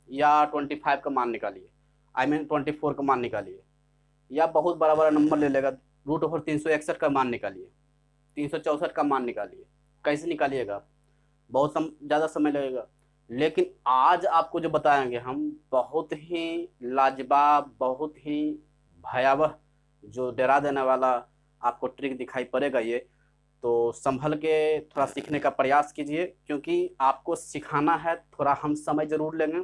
या 25 का मान निकालिए, आई मीन 24 का मान निकालिए, या बहुत बड़ा बड़ा नंबर ले लेगा, √ओवर 361 का मान निकालिए, 364 का मान निकालिए। कैसे निकालिएगा? बहुत ज़्यादा समय लगेगा। लेकिन आज आपको जो बताएंगे हम, बहुत ही लाजवाब, बहुत ही भयावह, जो डरा देने वाला आपको ट्रिक दिखाई पड़ेगा ये। तो संभल के थोड़ा सीखने का प्रयास कीजिए, क्योंकि आपको सिखाना है, थोड़ा हम समय ज़रूर लेंगे।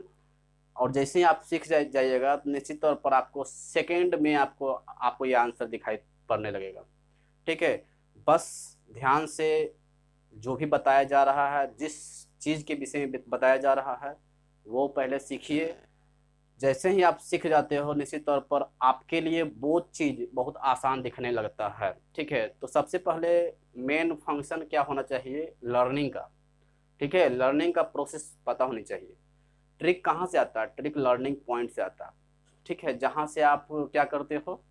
और जैसे ही आप सीख जाइएगा तो निश्चित तौर पर आपको सेकेंड में आपको आपको ये आंसर दिखाई पड़ने लगेगा। ठीक है, बस ध्यान से जो भी बताया जा रहा है, जिस चीज़ के विषय में बताया जा रहा है, वो पहले सीखिए। जैसे ही आप सीख जाते हो, निश्चित तौर पर आपके लिए वो चीज़ बहुत आसान दिखने लगता है। ठीक है, तो सबसे पहले मेन फंक्शन क्या होना चाहिए? लर्निंग का। ठीक है, लर्निंग का प्रोसेस पता होनी चाहिए। ट्रिक कहाँ से आता है? ट्रिक लर्निंग पॉइंट से आता है। ठीक है, जहाँ से आप क्या करते हो,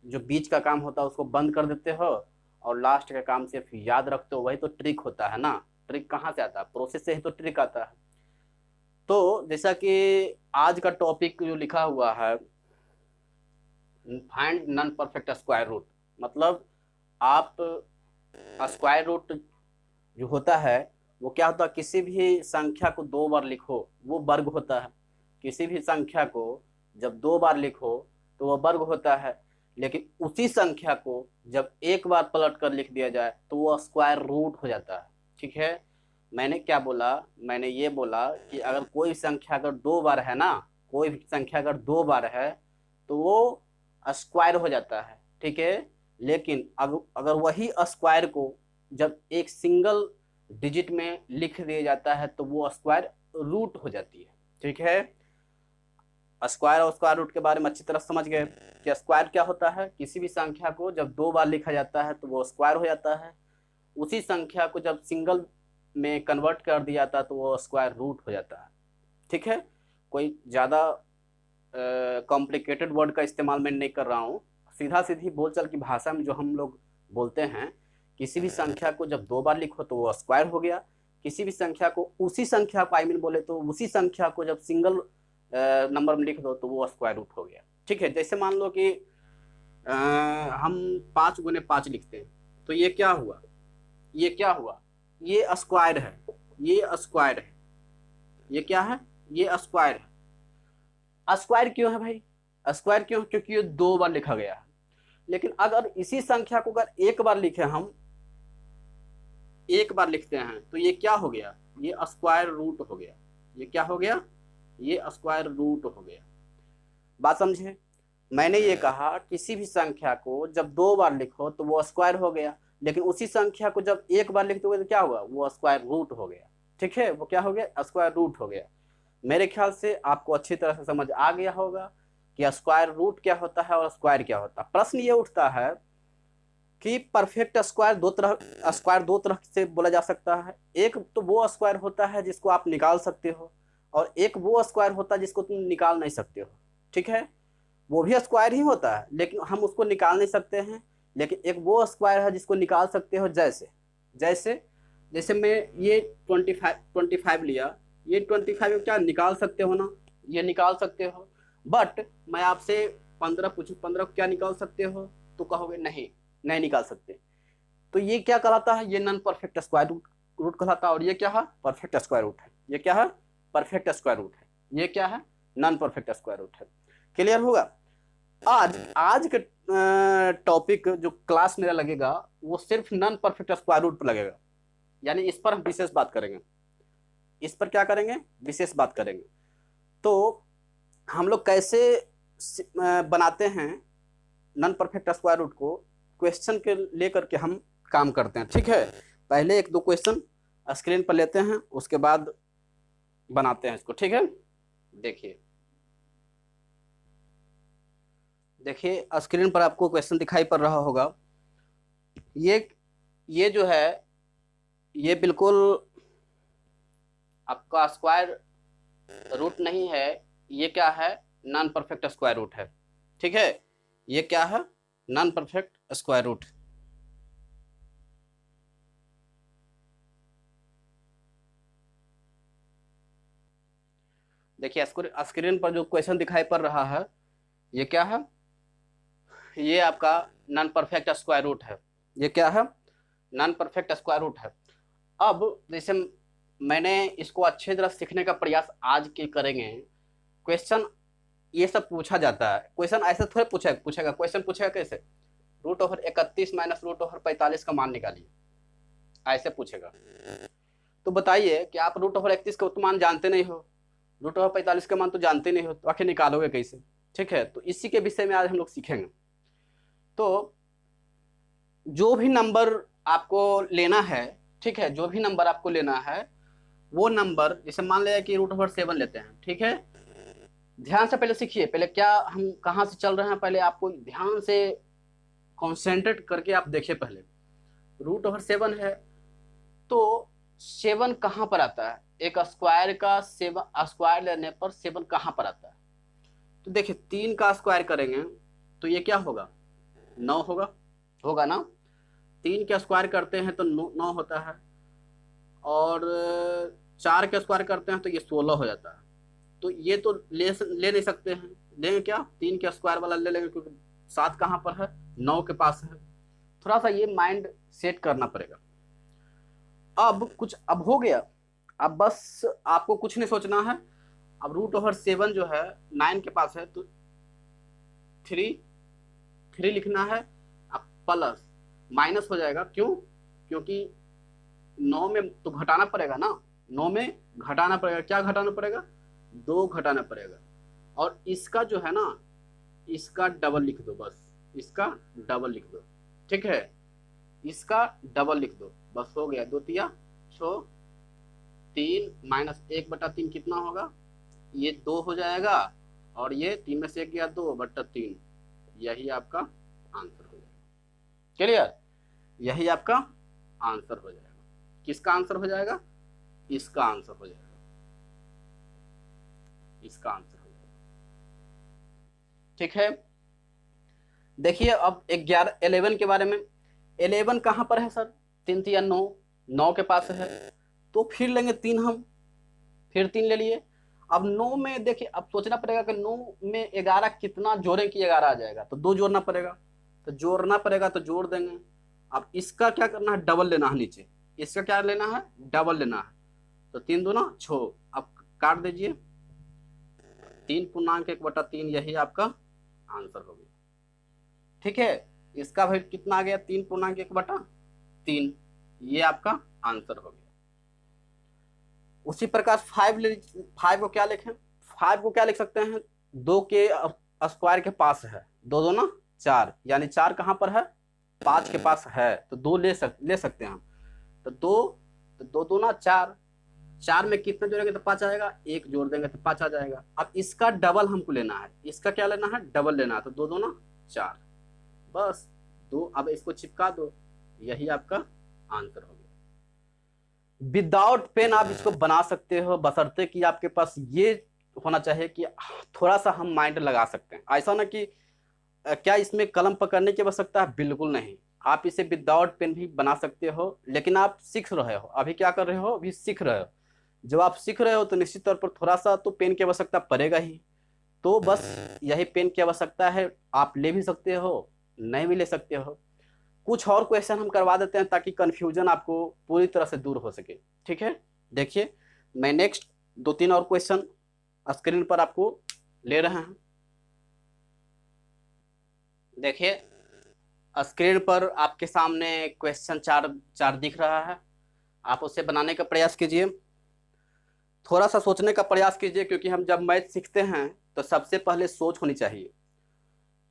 जो बीच का काम होता है उसको बंद कर देते हो, और लास्ट का काम सिर्फ याद रखते हो, वही तो ट्रिक होता है ना। ट्रिक कहाँ से आता है? प्रोसेस से ही तो ट्रिक आता है। तो जैसा कि आज का टॉपिक जो लिखा हुआ है, find non perfect square root, मतलब आप स्क्वायर रूट जो होता है वो क्या होता है? किसी भी संख्या को 2 बार लिखो वो वर्ग होता है। किसी भी संख्या को जब 2 बार लिखो तो वो वर्ग होता है। लेकिन उसी संख्या को जब एक बार पलट कर लिख दिया जाए तो वो स्क्वायर रूट हो जाता है। ठीक है, मैंने क्या बोला? मैंने ये बोला कि अगर कोई संख्या अगर 2 बार है ना, कोई भी संख्या अगर 2 बार है तो वो स्क्वायर हो जाता है। ठीक है, लेकिन अगर वही स्क्वायर को जब एक सिंगल डिजिट में लिख दिया जाता है तो वो स्क्वायर रूट हो जाती है। ठीक है, स्क्वायर और स्क्वायर रूट के बारे में अच्छी तरह समझ गए कि स्क्वायर क्या होता है? किसी भी संख्या को जब 2 बार लिखा जाता है तो वो स्क्वायर हो जाता है। उसी संख्या को जब सिंगल में कन्वर्ट कर दिया जाता है तो वो स्क्वायर रूट हो जाता है। ठीक है, कोई ज़्यादा कॉम्प्लिकेटेड वर्ड का इस्तेमाल मैं नहीं कर रहा हूँ। सीधा सीधी बोलचाल की भाषा में जो हम लोग बोलते हैं, किसी भी संख्या को जब 2 बार लिखो तो वो स्क्वायर हो गया। किसी भी संख्या को, उसी संख्या को आई मीन बोले तो उसी संख्या को जब सिंगल नंबर में लिख दो तो वो स्क्वायर रूट हो गया। ठीक है, जैसे मान लो कि हम 5 × 5 लिखते हैं, तो ये क्या हुआ? ये क्या हुआ? ये स्क्वायर है, ये स्क्वायर है, ये क्या है? ये स्क्वायर है। स्क्वायर क्यों है भाई? स्क्वायर क्यों? क्योंकि ये 2 बार लिखा गया है। लेकिन अगर इसी संख्या को अगर एक बार लिखे हम, एक बार लिखते हैं तो ये क्या हो गया? ये स्क्वायर रूट हो गया। ये क्या हो गया? ये स्क्वायर रूट हो गया। बात समझे? मैंने ये कहा किसी भी संख्या को जब 2 बार लिखो तो वो स्क्वायर हो गया, लेकिन उसी संख्या को जब एक बार लिख दोगे तो क्या हुआ? वो स्क्वायर रूट हो गया। ठीक है, वो क्या हो गया? स्क्वायर रूट हो गया। मेरे ख्याल से आपको अच्छी तरह से समझ आ गया होगा कि स्क्वायर रूट क्या होता है और स्क्वायर क्या होता है। प्रश्न ये उठता है कि परफेक्ट स्क्वायर दो तरह से बोला जा सकता है। एक तो वो स्क्वायर होता है जिसको आप निकाल सकते हो, और एक वो स्क्वायर होता है जिसको तुम निकाल नहीं सकते हो। ठीक है, वो भी स्क्वायर ही होता है लेकिन हम उसको निकाल नहीं सकते हैं। लेकिन एक वो स्क्वायर है जिसको निकाल सकते हो। जैसे जैसे जैसे मैं ये 25 लिया, ये 25 क्या निकाल सकते हो ना? ये निकाल सकते हो। बट मैं आपसे 15 पूछूं, 15 क्या निकाल सकते हो? तो कहोगे नहीं, नहीं निकाल सकते। तो ये क्या कहलाता है? ये नॉन परफेक्ट स्क्वायर रूट कहलाता है। और ये क्या है? परफेक्ट स्क्वायर रूट है। ये क्या है? परफेक्ट स्क्वायर रूट है। ये क्या है? नॉन परफेक्ट स्क्वायर रूट है। क्लियर होगा? आज आज के टॉपिक जो क्लास मेरा लगेगा वो सिर्फ नॉन परफेक्ट स्क्वायर रूट पर लगेगा। यानी इस पर हम विशेष बात करेंगे। इस पर क्या करेंगे? विशेष बात करेंगे। तो हम लोग कैसे बनाते हैं नॉन परफेक्ट स्क्वायर रूट को, क्वेश्चन के लेकर के हम काम करते हैं। ठीक है, पहले 1-2 क्वेश्चन स्क्रीन पर लेते हैं, उसके बाद बनाते हैं इसको। ठीक है, देखिए देखिए स्क्रीन पर आपको क्वेश्चन दिखाई पड़ रहा होगा। ये ये जो है ये बिल्कुल आपका स्क्वायर रूट नहीं है। ये क्या है? नॉन परफेक्ट स्क्वायर रूट है। ठीक है, ये क्या है? Non perfect square root. देखिए स्क्रीन पर जो क्वेश्चन दिखाई पड़ रहा है ये क्या है, ये आपका नॉन परफेक्ट स्क्वायर रूट है। ये क्या है, नॉन परफेक्ट स्क्वायर रूट है। अब जैसे मैंने इसको अच्छे तरह सीखने का प्रयास आज के करेंगे। क्वेश्चन ये सब पूछा जाता है, क्वेश्चन ऐसे थोड़े पूछेगा क्वेश्चन पूछेगा कैसे, √31 माइनस √45 का मान निकालिए, ऐसे पूछेगा। तो बताइए कि आप √31 का मान जानते नहीं हो, √45 का मान तो जानते नहीं हो, तो आखिर निकालोगे कैसे। ठीक है, तो इसी के विषय में आज हम लोग सीखेंगे। तो जो भी नंबर आपको लेना है, ठीक है, जो भी नंबर आपको लेना है वो नंबर, जैसे मान लिया कि √7 लेते हैं, ठीक है। ध्यान से पहले सीखिए, पहले क्या हम कहाँ से चल रहे हैं, पहले आपको ध्यान से कॉन्सेंट्रेट करके आप देखिए। पहले √7 है तो 7 कहाँ पर आता है, एक स्क्वायर का 7 स्क्वायर लेने पर 7 कहाँ पर आता है। तो देखिए 3 का स्क्वायर करेंगे तो ये क्या होगा, 9 होगा ना। 3 का स्क्वायर करते हैं तो 9 होता है, और 4 का स्क्वायर करते हैं तो ये 16 हो जाता है। तो ये तो ले नहीं सकते हैं, लेंगे क्या, 3 के स्क्वायर वाला ले लेंगे, क्योंकि 7 कहाँ पर है, 9 के पास है। थोड़ा सा ये माइंड सेट करना पड़ेगा। अब हो गया, अब बस आपको कुछ नहीं सोचना है। अब √7 जो है 9 के पास है तो 3 लिखना है, अब प्लस माइनस हो जाएगा, क्यों, क्योंकि 9 में तो घटाना पड़ेगा ना, 9 में घटाना पड़ेगा, क्या घटाना पड़ेगा, 2 घटाना पड़ेगा। और इसका जो है ना, इसका डबल लिख दो, बस इसका डबल लिख दो, ठीक है, इसका डबल लिख दो, बस हो गया। 2 तिया 6, 3 माइनस 1/3 कितना होगा, ये 2 हो जाएगा, और ये 3 में से 1 गया 2/3, यही आपका आंसर हो जाएगा। क्लियर, यही आपका आंसर हो जाएगा। किसका आंसर हो जाएगा, इसका आंसर हो जाएगा, इसका आंसर हो जाएगा। ठीक है, देखिए अब 11 के बारे में। 11 कहाँ पर है सर, 3 तिया 9 के पास है, तो फिर लेंगे 3 हम, फिर 3 ले लिए। अब 9 में देखिए, अब सोचना पड़ेगा कि 9 में 11 कितना जोड़ें कि 11 आ जाएगा, तो 2 जोड़ना पड़ेगा, तो जोड़ देंगे। अब इसका क्या करना है, डबल लेना है नीचे, इसका क्या लेना है, डबल लेना है। तो 3 दूना 6, अब काट दीजिए, 3.1/3, यही आपका आंसर हो गया। ठीक है, इसका भाई कितना आ गया, 3.1/3, ये आपका आंसर हो गया। उसी प्रकार 5 को क्या लिखें, 5 को क्या लिख सकते हैं, 2 के स्क्वायर के पास है, 2 2 ना 4, यानी 4 कहाँ पर है, 5 के पास है, तो 2 ले सकते हैं हम। तो 2 2 ना 4, 4 में कितना जोड़ेंगे तो 5 आएगा, 1 जोड़ देंगे तो 5 आ जाएगा। अब इसका डबल हमको लेना है, इसका क्या लेना है, डबल लेना है, तो 2 2 ना 4, बस 2, अब इसको चिपका दो, यही आपका आंसर हो गया। विदाउट पेन आप इसको बना सकते हो, बशर्ते कि आपके पास ये होना चाहिए कि थोड़ा सा हम माइंड लगा सकते हैं। ऐसा ना कि क्या इसमें कलम पकड़ने की आवश्यकता है, बिल्कुल नहीं, आप इसे विदाउट पेन भी बना सकते हो, लेकिन आप सीख रहे हो, अभी क्या कर रहे हो, अभी सीख रहे हो। जब आप सीख रहे हो तो निश्चित तौर पर थोड़ा सा तो पेन की आवश्यकता पड़ेगा ही, तो बस यही पेन की आवश्यकता है। आप ले भी सकते हो, नहीं भी ले सकते हो। कुछ और क्वेश्चन हम करवा देते हैं ताकि कंफ्यूजन आपको पूरी तरह से दूर हो सके। ठीक है, देखिए मैं नेक्स्ट 2-3 और क्वेश्चन स्क्रीन पर आपको ले रहे हैं। देखिए स्क्रीन पर आपके सामने क्वेश्चन 4 दिख रहा है, आप उसे बनाने का प्रयास कीजिए। थोड़ा सा सोचने का प्रयास कीजिए, क्योंकि हम जब मैथ सीखते हैं तो सबसे पहले सोच होनी चाहिए।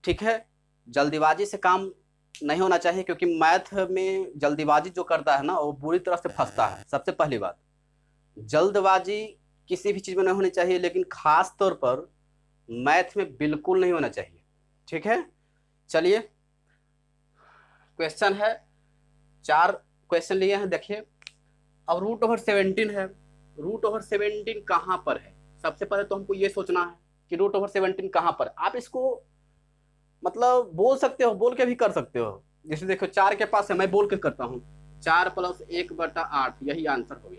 ठीक है, जल्दीबाजी से काम नहीं होना चाहिए, क्योंकि मैथ में जल्दीबाजी जो करता है ना वो बुरी तरह से फंसता है। सबसे पहली बात, जल्दबाजी किसी भी चीज़ में नहीं होनी चाहिए, लेकिन खास तौर पर मैथ में बिल्कुल नहीं होना चाहिए। ठीक है, चलिए क्वेश्चन है, 4 क्वेश्चन लिए हैं। देखिए अब √17 है, √17 कहाँ पर है। सबसे पहले तो हमको ये सोचना है कि √17 कहाँ पर। आप इसको मतलब बोल सकते हो, बोल के भी कर सकते हो। जैसे देखो 4 के पास है, मैं बोल के करता हूँ, 4 + 1/8, यही आंसर हो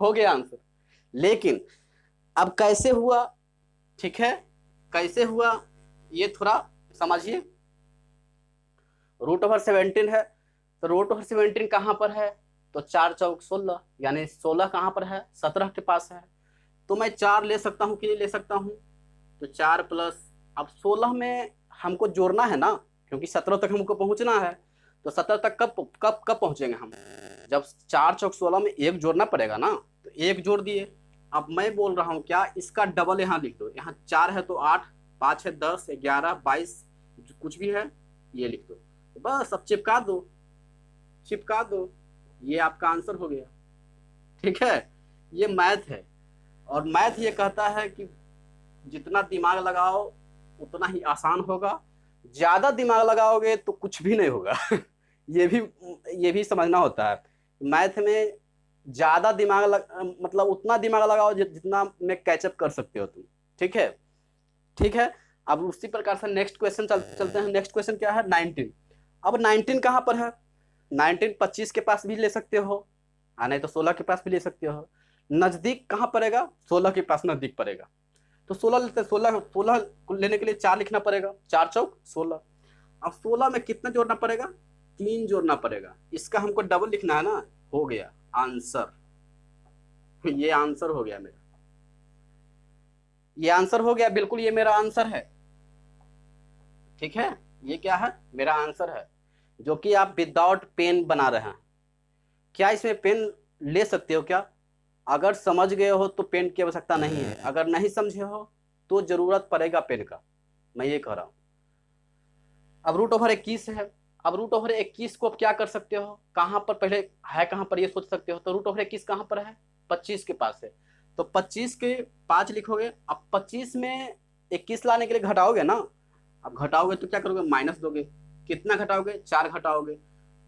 गया, आंसर। लेकिन अब कैसे हुआ, ठीक है, कैसे हुआ ये थोड़ा समझिए। √17 है, तो √17 कहाँ पर है, तो 4 चौक 16, यानी 16 कहाँ पर है, 17 के पास है। तो मैं 4 ले सकता हूँ कि नहीं ले सकता हूँ, तो 4 प्लस, अब 16 में हमको जोड़ना है ना, क्योंकि 17 तक हमको पहुँचना है। तो 17 तक कब कब कब पहुँचेंगे हम, जब 4 चौक 16 में 1 जोड़ना पड़ेगा ना, तो 1 जोड़ दिए। अब मैं बोल रहा हूँ क्या, इसका डबल यहाँ लिख दो, यहाँ 4 है तो 8, 5 है 10, 11, 22, कुछ भी है ये लिख दो, बस अब चिपका दो, चिपका दो, ये आपका आंसर हो गया। ठीक है, ये मैथ है, और मैथ ये कहता है कि जितना दिमाग लगाओ उतना ही आसान होगा, ज्यादा दिमाग लगाओगे तो कुछ भी नहीं होगा। ये भी समझना होता है, मैथ में ज्यादा मतलब उतना दिमाग लगाओ जितना में कैचअप कर सकते हो तुम। ठीक है, ठीक है। अब उसी प्रकार से नेक्स्ट क्वेश्चन चलते हैं। नेक्स्ट क्वेश्चन क्या है, 19। अब 19 कहाँ पर है, 19 25 के पास भी ले सकते हो, नहीं तो 16 के पास भी ले सकते हो। नजदीक कहाँ पड़ेगा, 16 के पास नजदीक पड़ेगा, तो 16 लेते हैं। 16 लेने के लिए 4 लिखना पड़ेगा, 4 चौक 16। अब 16 में कितना जोड़ना पड़ेगा, 3 जोड़ना पड़ेगा, इसका हमको डबल लिखना है ना, हो गया आंसर। ये आंसर हो गया मेरा, ये आंसर हो गया, बिल्कुल ये मेरा आंसर है। ठीक है, ये क्या है, मेरा आंसर है, जो कि आप विदाउट पेन बना रहे हैं। क्या इसमें पेन ले सकते हो क्या, अगर समझ गए हो तो पेन की आवश्यकता नहीं है, अगर नहीं समझे हो तो जरूरत पड़ेगा पेन का, मैं ये कह रहा हूं। अब √21 है, अब √21 को आप क्या कर सकते हो, कहां पर पहले है, कहां पर ये सोच सकते हो। तो √21 कहां पर है, 25 के पास है, तो 25 के 5 लिखोगे। अब 25 में 21 लाने के लिए घटाओगे ना, अब घटाओगे तो क्या करोगे, माइनस दोगे, कितना घटाओगे, 4 घटाओगे।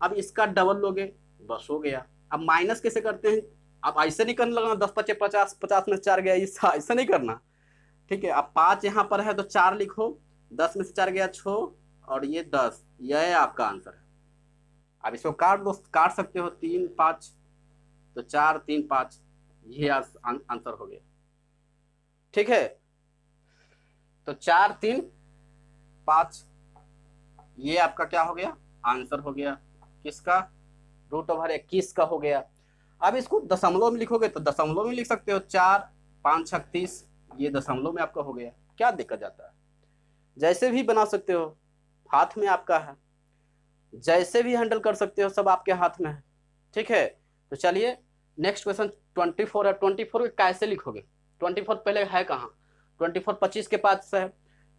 अब इसका डबल लोगे, बस हो गया। अब माइनस कैसे करते हैं, अब ऐसे नहीं करने लगना 10 5 50, 50 में 4 गया, ऐसा नहीं करना। ठीक है, अब 5 यहाँ पर है तो 4 लिखो, 10 में से 4 गया 6, और ये 10, यह आपका आंसर है। अब इसको काट दो, काट सकते हो, 3 5, तो 4 3 5, ये आंसर हो गया। ठीक है, तो 4 3 5, ये आपका क्या हो गया, आंसर हो गया, किसका, √21 का हो गया। अब इसको दशमलव में लिखोगे तो दशमलव में लिख सकते हो, 4 5 36, ये दशमलव में आपका हो गया, क्या दिक्कत जाता है, जैसे भी बना सकते हो, हाथ में आपका है, जैसे भी हैंडल कर सकते हो, सब आपके हाथ में है। ठीक है, तो चलिए नेक्स्ट क्वेश्चन 24 है। 24 को कैसे लिखोगे, 24 पहले है कहाँ, 24 25 के पास है,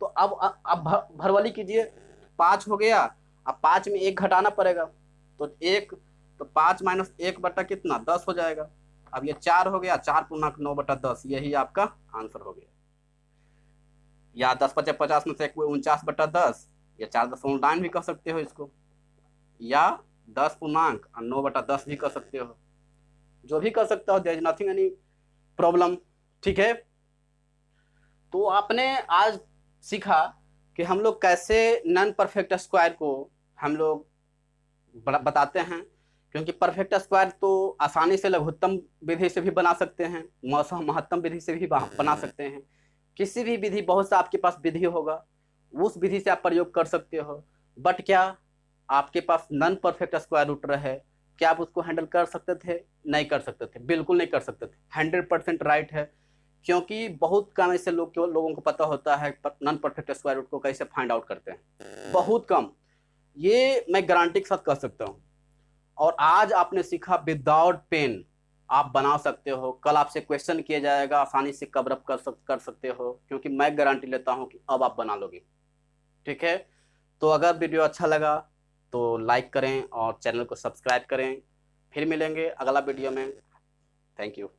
तो अब भरवाली कीजिए, 5 हो गया। अब 5 में 1 घटाना पड़ेगा, तो 1, तो 5 माइनस 1 बटा कितना, 10 हो जाएगा। अब ये 4 हो गया, 4 पूर्णांक 9 बटा 10, यही आपका आंसर हो गया। या 10 5 50 में से 49 बटा 10, या 4.9 भी कह सकते हो इसको, या 10 पूर्णांक 9 बटा 10 भी कह सकते हो, जो भी कर सकता हो, there is nothing any problem. ठीक है, तो आपने आज सीखा कि हम लोग कैसे नॉन परफेक्ट स्क्वायर को हम लोग बताते हैं, क्योंकि परफेक्ट स्क्वायर तो आसानी से लघुत्तम विधि से भी बना सकते हैं, महत्तम विधि से भी बना सकते हैं, किसी भी विधि, बहुत सा आपके पास विधि होगा, उस विधि से आप प्रयोग कर सकते हो। बट क्या आपके पास नॉन परफेक्ट स्क्वायर रूट है, क्या आप उसको हैंडल कर सकते थे, नहीं कर सकते थे, बिल्कुल नहीं कर सकते थे, 100% राइट है, क्योंकि बहुत कम ऐसे लोगों को पता होता है नॉन परफेक्ट स्क्वायर रूट को कैसे फाइंड आउट करते हैं, बहुत कम, ये मैं गारंटी के साथ कह सकता हूँ। और आज आपने सीखा विदाउट पेन आप बना सकते हो, कल आपसे क्वेश्चन किया जाएगा, आसानी से कवर अप कर सकते हो, क्योंकि मैं गारंटी लेता हूँ कि अब आप बना लोगे। ठीक है, तो अगर वीडियो अच्छा लगा तो लाइक करें और चैनल को सब्सक्राइब करें, फिर मिलेंगे अगला वीडियो में। Thank you.